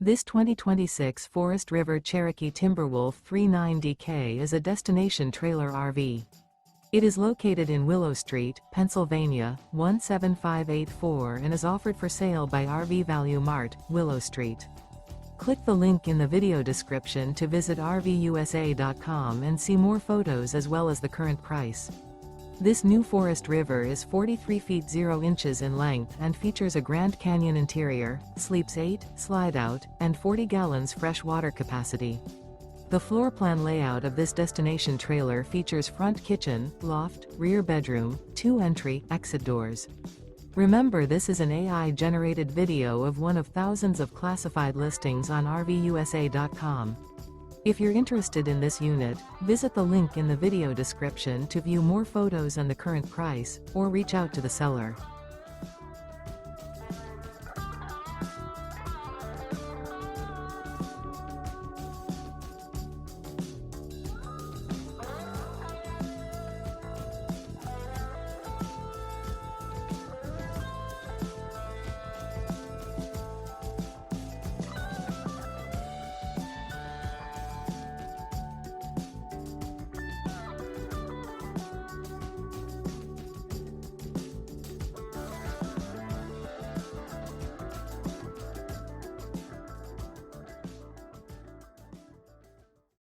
This 2026 Forest River Cherokee Timberwolf 39DK is a destination trailer RV. It is located in Willow Street, Pennsylvania, 17584 and is offered for sale by RV Value Mart, Willow Street. Click the link in the video description to visit RVUSA.com and see more photos as well as the current price. This new Forest River is 43 feet 0 inches in length and features a Grand Canyon interior, sleeps 8, slide-out, and 40 gallons fresh water capacity. The floor plan layout of this destination trailer features front kitchen, loft, rear bedroom, 2 entry, exit doors. Remember, this is an AI-generated video of one of thousands of classified listings on RVUSA.com. If you're interested in this unit, visit the link in the video description to view more photos and the current price, or reach out to the seller.